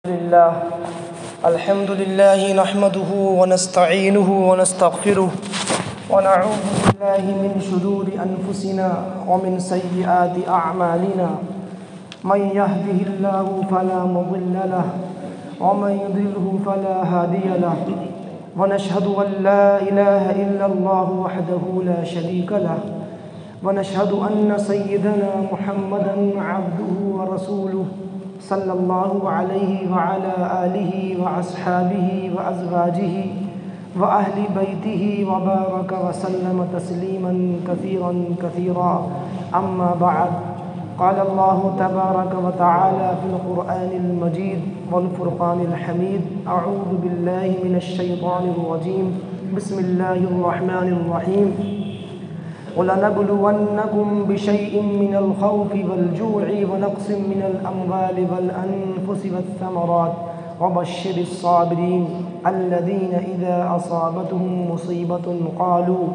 الحمد لله نحمده ونستعينه ونستغفره ونعوذ بالله من شرور أنفسنا ومن سيئات أعمالنا من يهده الله فلا مضل له ومن يضلله فلا هادي له ونشهد أن لا إله إلا الله وحده لا شريك له ونشهد أن سيدنا محمدا عبده ورسوله صلی اللہ علیہ وعلى آلہ وأصحابہ وأزواجہ وأہل بیتہ وبارک وسلم تسلیما کثیرا کثیرا اما بعد قال اللہ تبارک وتعالی فی القرآن المجید والفرقان الحمید اعوذ باللہ من الشیطان الرجیم بسم اللہ الرحمن الرحیم وَلَنَبْلُوَنَّكُمْ بِشَيْءٍ مِّنَ الْخَوْفِ وَالْجُوعِ وَنَقْصٍ مِّنَ الْأَمْوَالِ وَالْأَنفُسِ وَالثَّمَرَاتِ وَبَشِّرِ الصَّابِرِينَ الَّذِينَ إِذَا أَصَابَتْهُم مُّصِيبَةٌ قَالُوا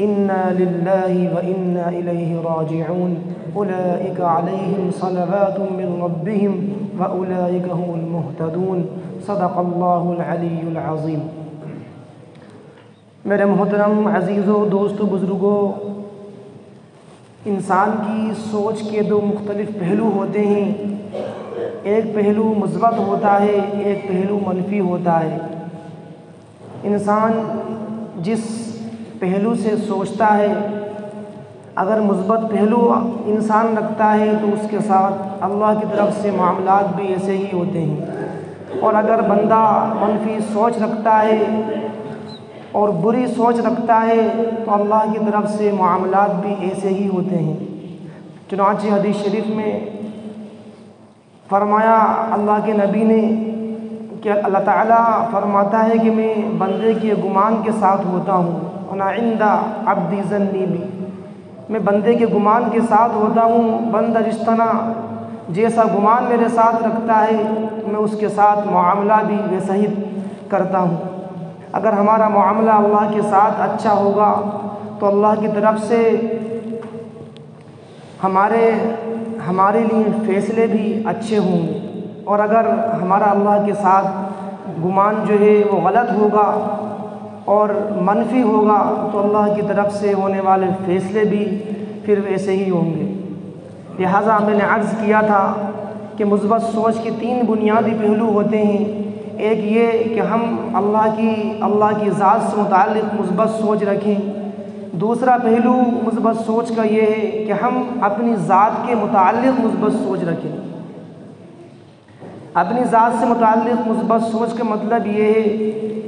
إِنَّا لِلَّهِ وَإِنَّا إِلَيْهِ راجعون أُولَئِكَ عَلَيْهِمْ صَلَوَاتٌ مِّن رَّبِّهِمْ وَأُولَئِكَ هُمُ الْمُهْتَدُونَ صدق اللہ العلی العظیم۔ میرے محترم عزیزوں، دوستوں، بزرگوں، انسان کی سوچ کے دو مختلف پہلو ہوتے ہیں۔ ایک پہلو مثبت ہوتا ہے، ایک پہلو منفی ہوتا ہے۔ انسان جس پہلو سے سوچتا ہے، اگر مثبت پہلو انسان رکھتا ہے تو اس کے ساتھ اللہ کی طرف سے معاملات بھی ایسے ہی ہوتے ہیں، اور اگر بندہ منفی سوچ رکھتا ہے اور بری سوچ رکھتا ہے تو اللہ کی طرف سے معاملات بھی ایسے ہی ہوتے ہیں۔ چنانچہ حدیث شریف میں فرمایا اللہ کے نبی نے کہ اللہ تعالیٰ فرماتا ہے کہ میں بندے کے گمان کے ساتھ ہوتا ہوں، انا عند عبدی ظنی بی، میں بندے کے گمان کے ساتھ ہوتا ہوں۔ بندہ جس طرح جیسا گمان میرے ساتھ رکھتا ہے میں اس کے ساتھ معاملہ بھی ویسا ہی کرتا ہوں۔ اگر ہمارا معاملہ اللہ کے ساتھ اچھا ہوگا تو اللہ کی طرف سے ہمارے لیے فیصلے بھی اچھے ہوں گے، اور اگر ہمارا اللہ کے ساتھ گمان جو ہے وہ غلط ہوگا اور منفی ہوگا تو اللہ کی طرف سے ہونے والے فیصلے بھی پھر ویسے ہی ہوں گے۔ لہٰذا میں نے عرض کیا تھا کہ مثبت سوچ کے تین بنیادی پہلو ہوتے ہیں۔ ایک یہ کہ ہم اللہ کی ذات سے متعلق مثبت سوچ رکھیں۔ دوسرا پہلو مثبت سوچ کا یہ ہے کہ ہم اپنی ذات کے متعلق مثبت سوچ رکھیں۔ اپنی ذات سے متعلق مثبت سوچ کا مطلب یہ ہے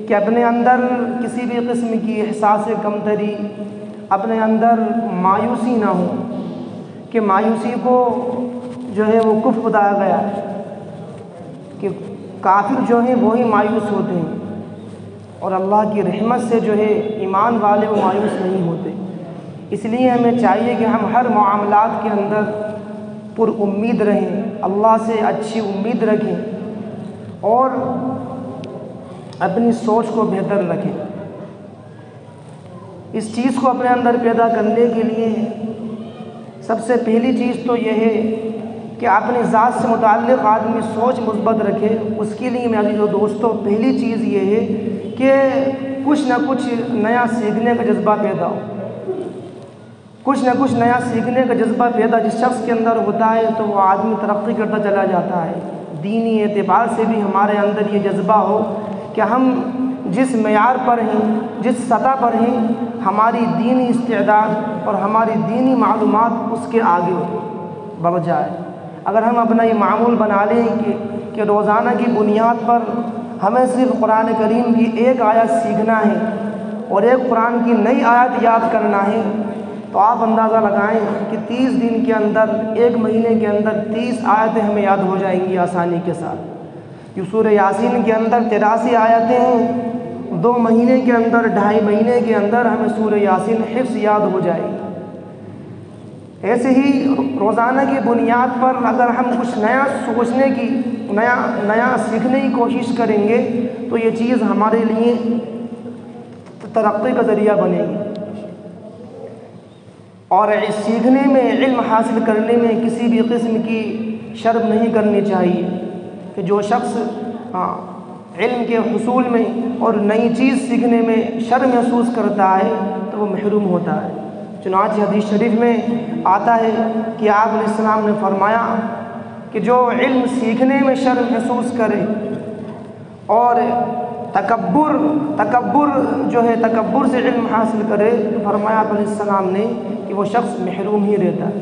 کہ اپنے اندر کسی بھی قسم کی احساس کمتری، اپنے اندر مایوسی نہ ہو، کہ مایوسی کو جو ہے وہ کفر بتایا گیا ہے کہ کافر جو ہیں وہی مایوس ہوتے ہیں، اور اللہ کی رحمت سے جو ہے ایمان والے وہ مایوس نہیں ہوتے۔ اس لیے ہمیں چاہیے کہ ہم ہر معاملات کے اندر پر امید رہیں، اللہ سے اچھی امید رکھیں اور اپنی سوچ کو بہتر رکھیں۔ اس چیز کو اپنے اندر پیدا کرنے کے لیے سب سے پہلی چیز تو یہ ہے کہ اپنی ذات سے متعلق آدمی سوچ مثبت رکھے۔ اس کے لیے میرے عزیزو دوستو پہلی چیز یہ ہے کہ کچھ نہ کچھ نیا سیکھنے کا جذبہ پیدا ہو۔ کچھ نہ کچھ نیا سیکھنے کا جذبہ پیدا جس شخص کے اندر ہوتا ہے تو وہ آدمی ترقی کرتا چلا جاتا ہے۔ دینی اعتبار سے بھی ہمارے اندر یہ جذبہ ہو کہ ہم جس معیار پر ہیں، جس سطح پر ہیں، ہماری دینی استعداد اور ہماری دینی معلومات اس کے آگے بڑھ جائے۔ اگر ہم اپنا یہ معمول بنا لیں کہ روزانہ کی بنیاد پر ہمیں صرف قرآن کریم کی ایک آیت سیکھنا ہے اور ایک قرآن کی نئی آیت یاد کرنا ہے، تو آپ اندازہ لگائیں کہ 30 دن کے اندر، ایک مہینے کے اندر 30 آیتیں ہمیں یاد ہو جائیں گی آسانی کے ساتھ۔ یہ سورہ یاسین کے اندر 83 آیتیں ہیں، 2 مہینے کے اندر، 2.5 مہینے کے اندر ہمیں سورہ یاسین حفظ یاد ہو جائے گی۔ ایسے ہی روزانہ کی بنیاد پر اگر ہم کچھ نیا سوچنے کی، نیا سیکھنے کی کوشش کریں گے تو یہ چیز ہمارے لیے ترقی کا ذریعہ بنے گی۔ اور سیکھنے میں، علم حاصل کرنے میں کسی بھی قسم کی شرم نہیں کرنی چاہیے۔ کہ جو شخص علم کے حصول میں اور نئی چیز سیکھنے میں شرم محسوس کرتا ہے تو وہ محروم ہوتا ہے۔ چنانچہ حدیث شریف میں آتا ہے کہ آپ علیہ السلام نے فرمایا کہ جو علم سیکھنے میں شرم محسوس کرے اور تکبر جو ہے تکبر سے علم حاصل کرے، تو فرمایا آپ علیہ السلام نے کہ وہ شخص محروم ہی رہتا ہے۔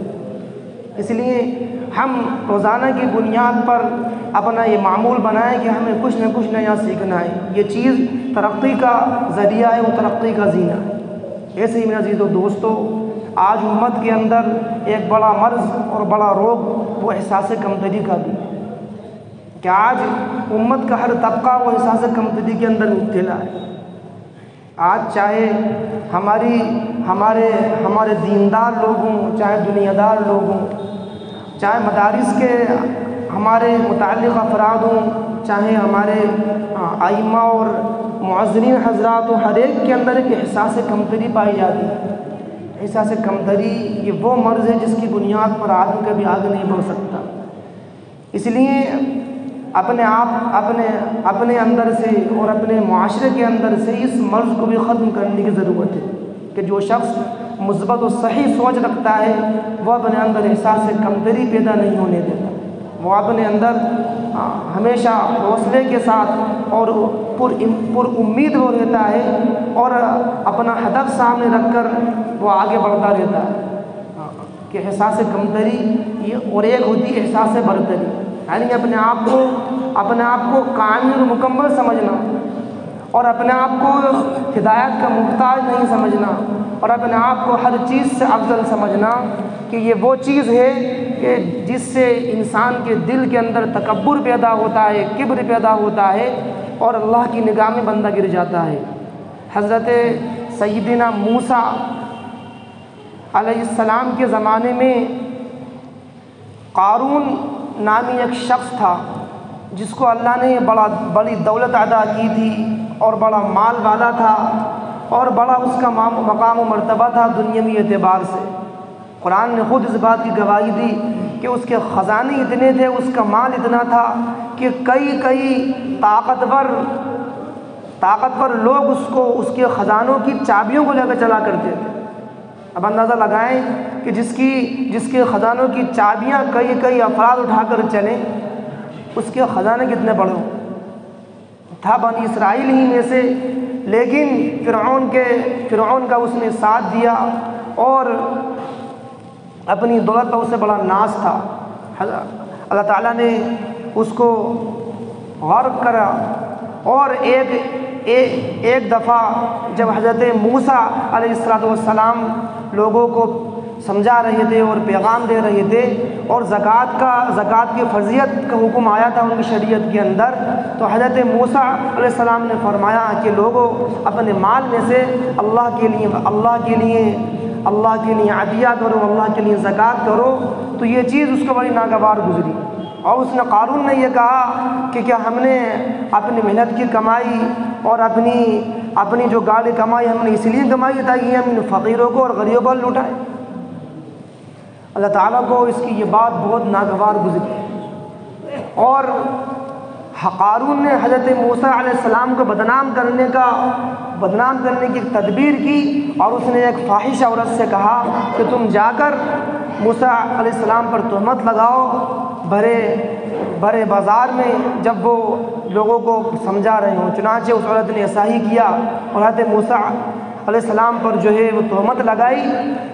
اس لیے ہم روزانہ کی بنیاد پر اپنا یہ معمول بنائیں کہ ہمیں کچھ نہ کچھ نیا سیکھنا ہے۔ یہ چیز ترقی کا ذریعہ ہے، وہ ترقی کا زینہ ہے۔ ایسے ہی میرے عزیز و دوستو، آج امت کے اندر ایک بڑا مرض اور بڑا روگ وہ احساس کمتری کا بھی ہے کہ آج امت کا ہر طبقہ وہ احساس کمتری کے اندر مبتلا ہے۔ آج چاہے ہمارے دیندار لوگ ہوں، چاہے دنیا دار لوگ ہوں، چاہے مدارس کے ہمارے متعلق افراد ہوں، چاہے ہمارے ائمہ اور معززین حضرات ہوں، ہر ایک کے اندر ایک احساس کمتری پائی جاتی ہے۔ احساس کمتری یہ وہ مرض ہے جس کی بنیاد پر آدمی کبھی آگے نہیں بڑھ سکتا۔ اس لیے اپنے اندر سے اور اپنے معاشرے کے اندر سے اس مرض کو بھی ختم کرنے کی ضرورت ہے کہ جو شخص مثبت و صحیح سوچ رکھتا ہے وہ اپنے اندر احساس کمتری پیدا نہیں ہونے دیتا، وہ اپنے اندر ہمیشہ حوصلے کے ساتھ اور پر امید وہ رہتا ہے اور اپنا ہدف سامنے رکھ کر وہ آگے بڑھتا رہتا ہے کہ احساس کمتری یہ اور ایک ہوتی ہے احساس برتری، یعنی اپنے آپ کو کامل اور مکمل سمجھنا اور اپنے آپ کو ہدایت کا محتاج نہیں سمجھنا اور اپنے آپ کو ہر چیز سے افضل سمجھنا کہ یہ وہ چیز ہے کہ جس سے انسان کے دل کے اندر تکبر پیدا ہوتا ہے، کبر پیدا ہوتا ہے اور اللہ کی نگاہ میں بندہ گر جاتا ہے۔ حضرت سیدنا موسیٰ علیہ السلام کے زمانے میں قارون نامی ایک شخص تھا جس کو اللہ نے بڑی دولت عطا کی تھی اور بڑا مال والا تھا اور بڑا اس کا مقام و مرتبہ تھا دنیاوی اعتبار سے۔ قرآن نے خود اس بات کی گواہی دی کہ اس کے خزانے اتنے تھے، اس کا مال اتنا تھا کہ کئی طاقتور لوگ اس کے خزانوں کی چابیوں کو لے کر چلا کرتے تھے۔ اب اندازہ لگائیں کہ جس کے خزانوں کی چابیاں کئی افراد اٹھا کر چلیں، اس کے خزانے کتنے بڑے ہوں۔ تھا بنی اسرائیل ہی میں سے، لیکن فرعون کا اس نے ساتھ دیا اور اپنی دولت پر اسے بڑا ناز تھا۔ اللہ تعالیٰ نے اس کو غرق کرا اور ایک دفعہ جب حضرت موسیٰ علیہ السلام لوگوں کو سمجھا رہے تھے اور پیغام دے رہے تھے اور زکوٰۃ کی فرضیت کا حکم آیا تھا ان کی شریعت کے اندر، تو حضرت موسیٰ علیہ السلام نے فرمایا کہ لوگوں اپنے مال میں سے اللہ کے لیے عطیہ کرو، اللہ کے لیے زکوٰۃ کرو۔ تو یہ چیز اس کو بڑی ناگوار گزری اور اس نے قارون نے یہ کہا کہ کیا ہم نے اپنی محنت کی کمائی اور اپنی جو گاڑی کمائی ہم نے اس لیے کمائی تاکہ ہم ان فقیروں کو اور غریبوں کو لوٹائیں؟ اللہ تعالیٰ کو اس کی یہ بات بہت ناگوار گزری اور قارون نے حضرت موسیٰ علیہ السلام کو بدنام کرنے کی ایک تدبیر کی اور اس نے ایک فاحشہ عورت سے کہا کہ تم جا کر موسیٰ علیہ السلام پر تہمت لگاؤ بھرے بازار میں جب وہ لوگوں کو سمجھا رہے ہوں۔ چنانچہ اس عورت نے ایسا ہی کیا اور حضرت موسیٰ علیہ السلام پر جو ہے وہ تہمت لگائی۔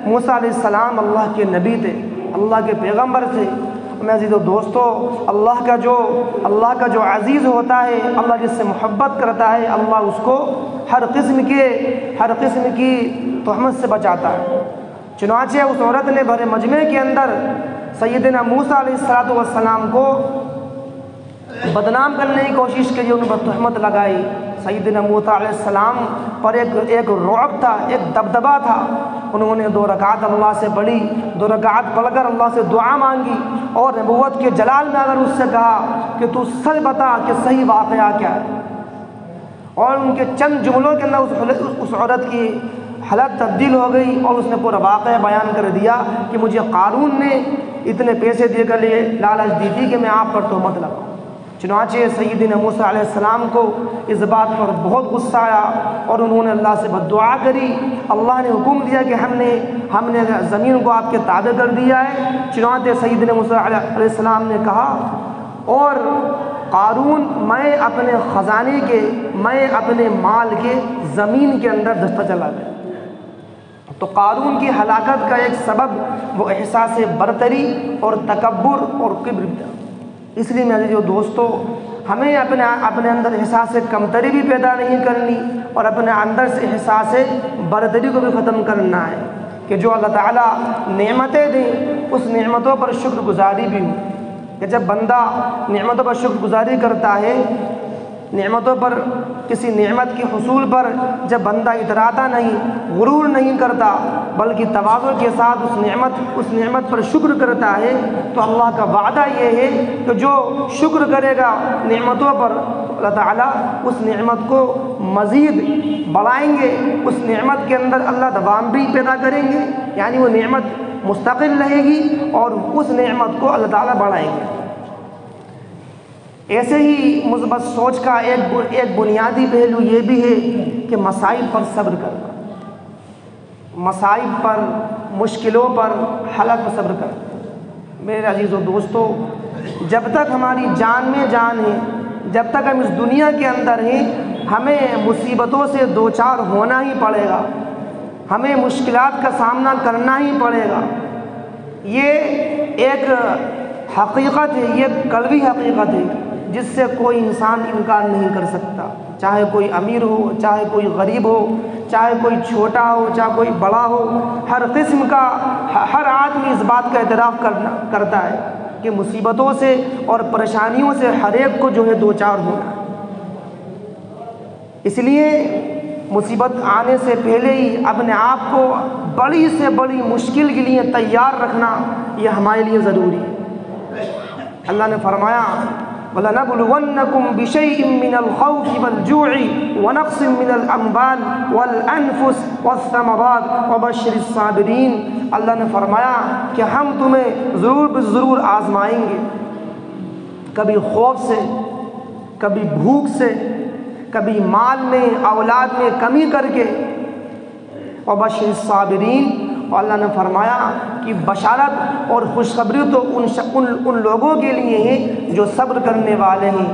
موسیٰ علیہ السلام اللہ کے نبی تھے، اللہ کے پیغمبر تھے۔ میں عزیز و دوستو، اللہ کا جو عزیز ہوتا ہے، اللہ جس سے محبت کرتا ہے، اللہ اس کو ہر قسم کی تہمت سے بچاتا ہے۔ چنانچہ اس عورت نے بھرے مجمع کے اندر سیدنا موسیٰ علیہ السلام کو بدنام کرنے کی کوشش کی، ان پر تہمت لگائی۔ سیدنا موسیٰ علیہ السلام پر ایک رعب تھا، ایک دبدبہ تھا۔ انہوں نے 2 رکعت اللہ سے پڑھی، 2 رکعت پڑھ کر اللہ سے دعا مانگی اور نبوت کے جلال میں اگر اس سے کہا کہ تو سچ بتا کہ صحیح واقعہ کیا ہے، اور ان کے چند جملوں کے اندر اس عورت کی حالت تبدیل ہو گئی اور اس نے پورا واقعہ بیان کر دیا کہ مجھے قارون نے اتنے پیسے دے کر لالچ دی تھی کہ میں آپ پر تہمت لگاؤں۔ چنانچہ سیدنا موسیٰ علیہ السلام کو اس بات پر بہت غصہ آیا اور انہوں نے اللہ سے بد دعا کری۔ اللہ نے حکم دیا کہ ہم نے زمین کو آپ کے تابع کر دیا ہے۔ چنانچہ سیدنا موسیٰ علیہ السلام نے کہا، اور قارون میں اپنے خزانے کے، میں اپنے مال کے زمین کے اندر دھستا چلا گیا۔ تو قارون کی ہلاکت کا ایک سبب وہ احساس برتری اور تکبر اور کبر تھا۔ اس لیے میرے جو دوستو، ہمیں اپنے اندر احساس کمتری بھی پیدا نہیں کرنی اور اپنے اندر سے احساس برتری کو بھی ختم کرنا ہے کہ جو اللہ تعالیٰ نعمتیں دیں اس نعمتوں پر شکر گزاری بھی ہو، کہ جب بندہ نعمتوں پر شکر گزاری کرتا ہے، نعمتوں پر، کسی نعمت کے حصول پر جب بندہ اتراتا نہیں، غرور نہیں کرتا، بلکہ تواضع کے ساتھ اس نعمت پر شکر کرتا ہے، تو اللہ کا وعدہ یہ ہے کہ جو شکر کرے گا نعمتوں پر، اللہ تعالیٰ اس نعمت کو مزید بڑھائیں گے، اس نعمت کے اندر اللہ دوام بھی پیدا کریں گے، یعنی وہ نعمت مستقل رہے گی اور اس نعمت کو اللہ تعالیٰ بڑھائیں گے۔ ایسے ہی مثبت سوچ کا ایک بنیادی پہلو یہ بھی ہے کہ مصائب پر صبر کرنا، مصائب پر، مشکلوں پر، حالات پر صبر کرنا۔ میرے عزیز و دوستو، جب تک ہماری جان میں جان ہے، جب تک ہم اس دنیا کے اندر ہیں، ہمیں مصیبتوں سے دوچار ہونا ہی پڑے گا، ہمیں مشکلات کا سامنا کرنا ہی پڑے گا۔ یہ ایک حقیقت ہے، یہ کڑوی حقیقت ہے جس سے کوئی انسان انکار نہیں کر سکتا، چاہے کوئی امیر ہو، چاہے کوئی غریب ہو، چاہے کوئی چھوٹا ہو، چاہے کوئی بڑا ہو، ہر قسم کا، ہر آدمی اس بات کا اعتراف کرتا ہے کہ مصیبتوں سے اور پریشانیوں سے ہر ایک کو جو ہے دوچار ہونا ہے۔ اس لیے مصیبت آنے سے پہلے ہی اپنے آپ کو بڑی سے بڑی مشکل کے لیے تیار رکھنا یہ ہمارے لیے ضروری ہے۔ اللہ نے فرمایا، وَلَنَبْلُوَنَّكُمْ بِشَيْءٍ مِّنَ الْخَوْفِ وَالْجُوعِ وَنَقْصٍ مِّنَ الْأَمْوَالِ وَالْأَنفُسِ وَالثَّمَرَاتِ وَبَشِّرِ الصَّابِرِينَ۔ اللہ نے فرمایا کہ ہم تمہیں ضرور آزمائیں گے، کبھی خوف سے، کبھی بھوک سے، کبھی مال میں، اولاد میں کمی کر کے۔ وَبَشِّرِ الصَّابِرِينَ، اور اللہ نے فرمایا کہ بشارت اور خوشخبری تو ان لوگوں کے لیے ہے جو صبر کرنے والے ہیں،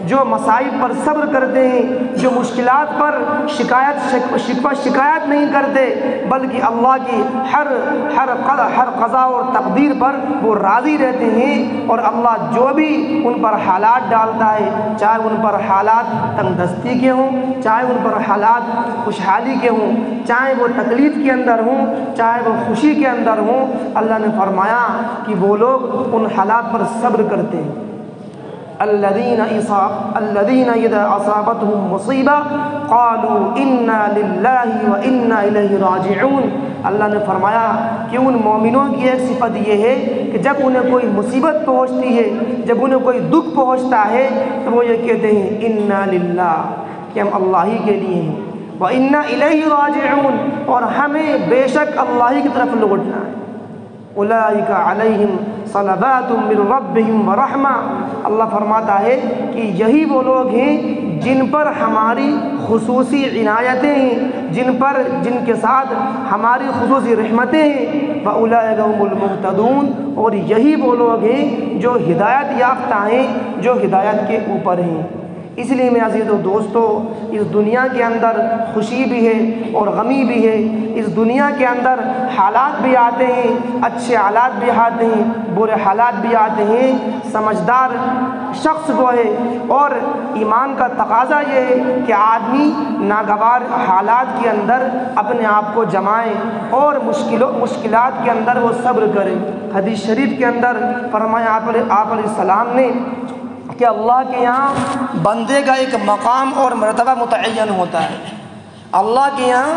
جو مصائب پر صبر کرتے ہیں، جو مشکلات پر شکایت نہیں کرتے، بلکہ اللہ کی ہر قضا اور تقدیر پر وہ راضی رہتے ہیں، اور اللہ جو بھی ان پر حالات ڈالتا ہے، چاہے ان پر حالات تنگ دستی کے ہوں، چاہے ان پر حالات خوشحالی کے ہوں، چاہے وہ تکلیف کے اندر ہوں، چاہے وہ خوشی کے اندر ہوں، اللہ نے فرمایا کہ وہ لوگ ان حالات پر صبر کرتے ہیں۔ الذين اذا اصابتهم مصیبہ قالوا انا للہ وانا الیہ راجعون۔ اللہ نے فرمایا کہ ان مومنوں کی ایک صفت یہ ہے کہ جب انہیں کوئی مصیبت پہنچتی ہے، جب انہیں کوئی دکھ پہنچتا ہے، تو وہ یہ کہتے ہیں انا للہ، کہ ہم اللہ ہی کے لیے ہیں، وَإِنَّا إِلَيْهِ رَاجِعُونَ، اور ہمیں بے شک اللہ ہی کی طرف لوٹنا ہے۔ اولئک علیہم صلوات من ربہم ورحمہ، اللہ فرماتا ہے کہ یہی وہ لوگ ہیں جن پر ہماری خصوصی عنایتیں ہیں، جن کے ساتھ ہماری خصوصی رحمتیں ہیں۔ وَأُولَئِكَ هُمُ الْمُهْتَدُونَ، اور یہی وہ لوگ ہیں جو ہدایت یافتہ ہیں، جو ہدایت کے اوپر ہیں۔ اس لیے میں عزیز و دوستو، اس دنیا کے اندر خوشی بھی ہے اور غمی بھی ہے، اس دنیا کے اندر حالات بھی آتے ہیں، اچھے حالات بھی آتے ہیں، برے حالات بھی آتے ہیں۔ سمجھدار شخص جو ہے اور ایمان کا تقاضا یہ ہے کہ آدمی ناگوار حالات کے اندر اپنے آپ کو جمائے اور مشکلات کے اندر وہ صبر کرے۔ حدیث شریف کے اندر فرمایا آپ علیہ السلام نے کہ اللہ کے یہاں بندے کا ایک مقام اور مرتبہ متعین ہوتا ہے، اللہ کے یہاں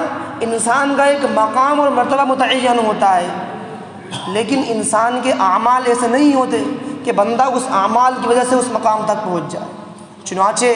انسان کا ایک مقام اور مرتبہ متعین ہوتا ہے، لیکن انسان کے اعمال ایسے نہیں ہوتے کہ بندہ اس اعمال کی وجہ سے اس مقام تک پہنچ جائے۔ چنانچہ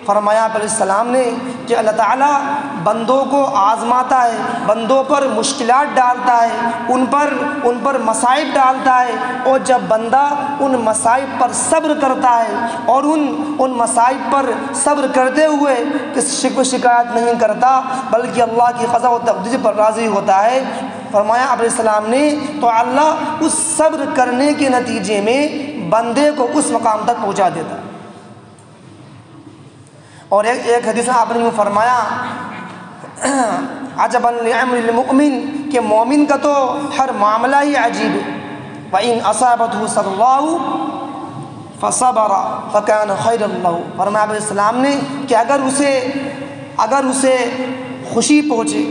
فرمایا آپ علیہ السلام نے کہ اللہ تعالیٰ بندوں کو آزماتا ہے، بندوں پر مشکلات ڈالتا ہے، ان پر مصائب ڈالتا ہے، اور جب بندہ ان مصائب پر صبر کرتا ہے اور ان مصائب پر صبر کرتے ہوئے کسی شکوہ شکایت نہیں کرتا بلکہ اللہ کی قضا و تقدیر پر راضی ہوتا ہے، فرمایا آپ علیہ السلام نے، تو اللہ اس صبر کرنے کے نتیجے میں بندے کو اس مقام تک پہنچا دیتا ہے۔ اور ایک حدیث میں آپ نے یوں فرمایا عجبا لامر المؤمن، کہ مومن کا تو ہر معاملہ ہی عجیب ہے، وَإِنْ أَصَابَتْهُ سَرَّاءُ فَصَبَرَ فَكَانَ خَيْرًا لَهُ۔ فرمایا آپ علیہ السلام نے کہ اگر اسے خوشی پہنچے،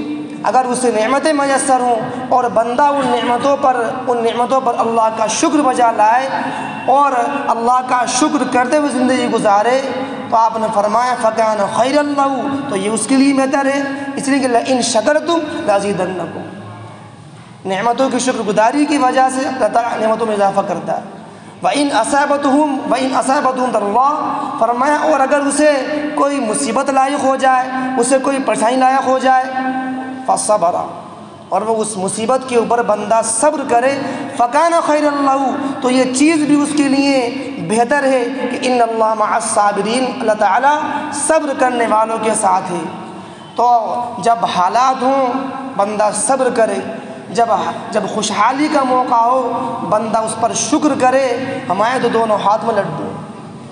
اگر اسے نعمتیں میسر ہوں اور بندہ ان نعمتوں پر اللہ کا شکر بجا لائے اور اللہ کا شکر کرتے ہوئے زندگی گزارے، تو آپ نے فرمایا فَكَانَ خَيْرًا لَهُ، تو یہ اس کے لیے بہتر ہے، اس لیے کہ لَإِن شَكَرْتُمْ لَأَزِيدَنَّكُمْ، نعمتوں کی شکر گزاری کی وجہ سے اللہ تعالیٰ نعمتوں میں اضافہ کرتا ہے۔ وَإِنْ أَصَابَتْهُمْ ضَرَّاءٌ، فرمایا اور اگر اسے کوئی مصیبت لاحق ہو جائے، اسے کوئی پریشانی لاحق ہو جائے، فَصَبَرَ، اور وہ اس مصیبت کے اوپر بندہ صبر کرے، فَكَانَ خَيْرًا لَهُ، تو یہ چیز بھی اس کے لیے بہتر ہے کہ ان اللہ مع الصابرین، اللہ تعالیٰ صبر کرنے والوں کے ساتھ ہے۔ تو جب حالات ہوں بندہ صبر کرے، جب خوشحالی کا موقع ہو بندہ اس پر شکر کرے، ہمارے تو دونوں ہاتھ میں لڈو،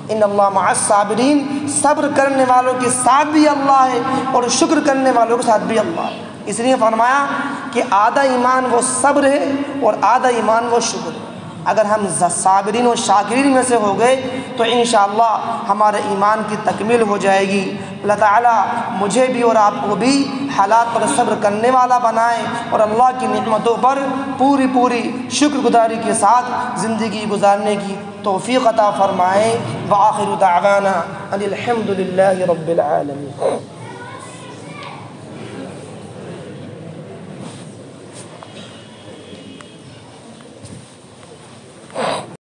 ان اللہ مع الصابرین، صبر کرنے والوں کے ساتھ بھی اللہ ہے اور شکر کرنے والوں کے ساتھ بھی اللہ ہے۔ اس لیے فرمایا کہ آدھا ایمان وہ صبر ہے اور آدھا ایمان وہ شکر ہے۔ اگر ہم صابرین و شاکرین میں سے ہو گئے تو انشاءاللہ ہمارے ایمان کی تکمیل ہو جائے گی۔ اللہ تعالیٰ مجھے بھی اور آپ کو بھی حالات پر صبر کرنے والا بنائے اور اللہ کی نعمتوں پر پوری شکر گزاری کے ساتھ زندگی گزارنے کی توفیق عطا فرمائے۔ وآخر دعوانا ان الحمد للہ رب العالمین۔